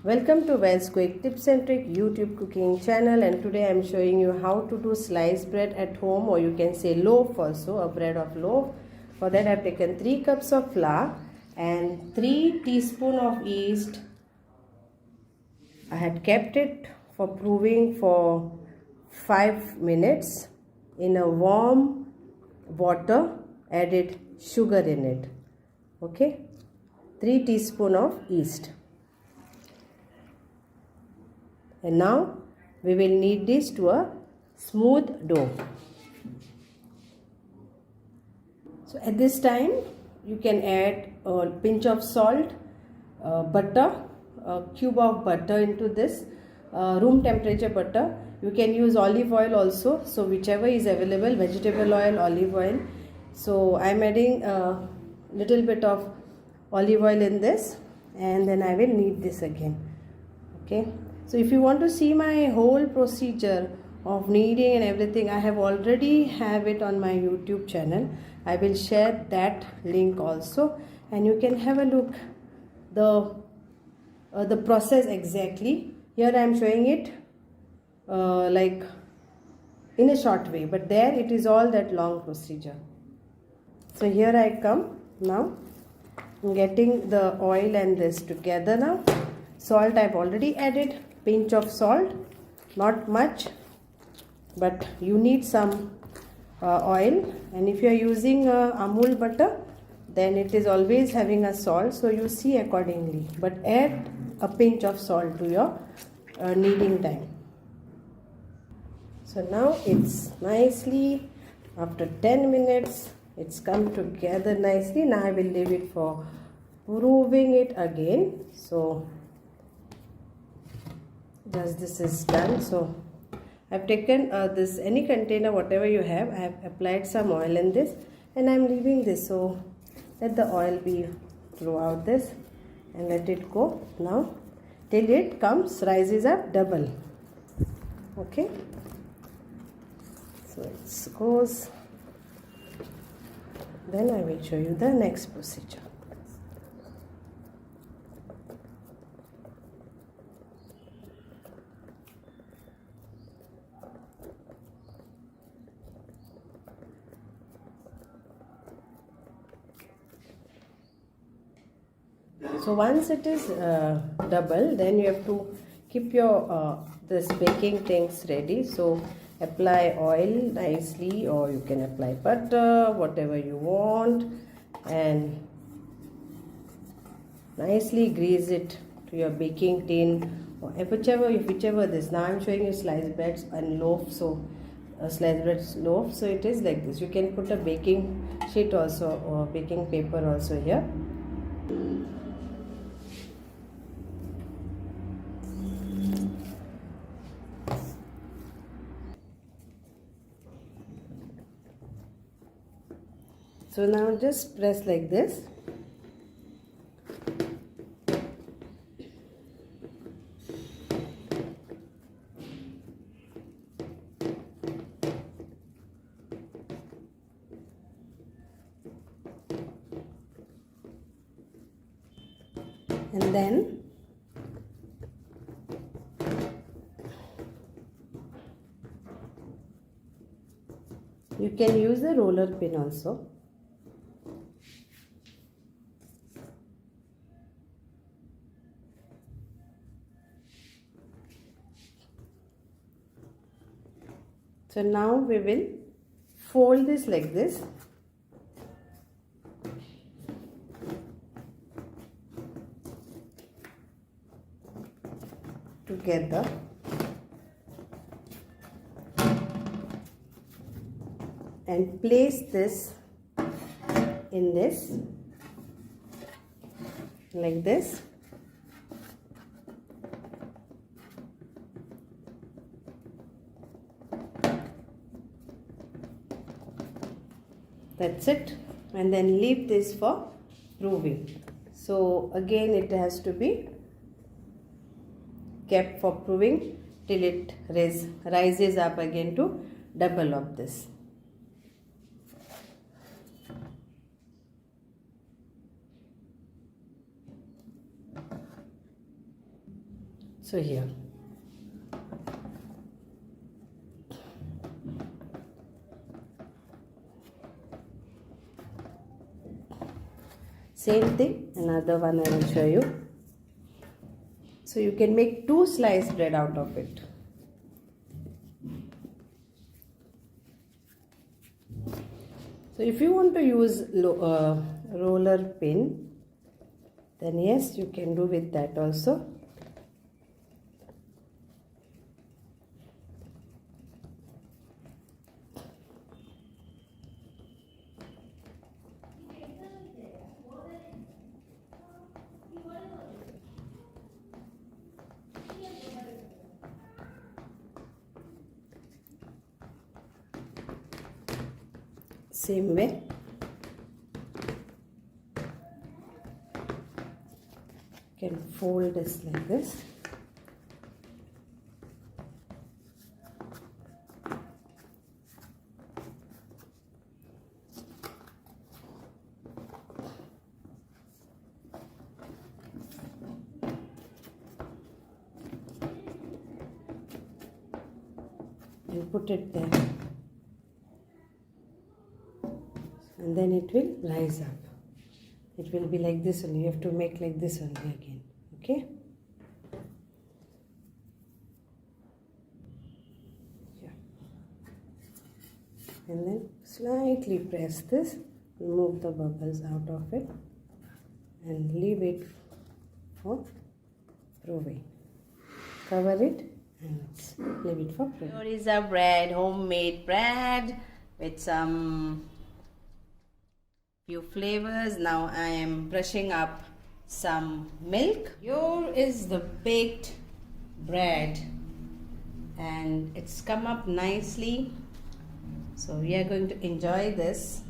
Welcome to Val's Quick Tips and Trick YouTube cooking channel, and today I am showing you how to do sliced bread at home, or you can say loaf also, a bread of loaf. For that I have taken 3 cups of flour and 3 teaspoons of yeast. I had kept it for proving for 5 minutes in a warm water, added sugar in it. Okay, 3 teaspoons of yeast. And now we will knead this to a smooth dough. So at this time you can add a pinch of salt, butter, a cube of butter into this, room temperature butter. You can use olive oil also, so whichever is available, vegetable oil, olive oil. So I am adding a little bit of olive oil in this, and then I will knead this again. Okay. So if you want to see my whole procedure of kneading and everything, I have already have it on my YouTube channel. I will share that link also, and you can have a look the process exactly. Here I am showing it like in a short way, but there it is all that long procedure. So here I come now. I'm getting the oil and this together now. Salt I've already added. Pinch of salt, not much, but you need some oil, and if you are using Amul butter, then it is always having a salt, so you see accordingly, but add a pinch of salt to your kneading time. So now it's nicely, after 10 minutes it's come together nicely. Now I will leave it for proving it again. So as this is done, so I've taken this, any container whatever you have, I have applied some oil in this, and I'm leaving this, so let the oil be throughout this and let it go now till it rises up double. Okay, so it goes. Then I will show you the next procedure. So once it is double, then you have to keep your this baking things ready. So apply oil nicely, or you can apply butter, whatever you want, and nicely grease it to your baking tin, or whichever this. Now I'm showing you sliced breads and loaf, so sliced bread loaf. So it is like this. You can put a baking sheet also, or baking paper also here. So now just press like this. And then you can use a roller pin also. So now we will fold this like this. Together. And place this in this like this. That's it, and then leave this for proving. So again it has to be kept for proving till it rises up again to double of this. So here. Same thing, another one I will show you. So you can make 2 sliced bread out of it. So if you want to use roller pin, then yes, you can do with that also. Same way. You can fold this like this. And put it there. And then it will rise up. It will be like this only. You have to make like this only again. Okay? Yeah. And then slightly press this, remove the bubbles out of it, and leave it for proving. Cover it and leave it for proving. Here is our bread, homemade bread with some few flavors. Now I am brushing up some milk. Here is the baked bread and it's come up nicely. So we are going to enjoy this.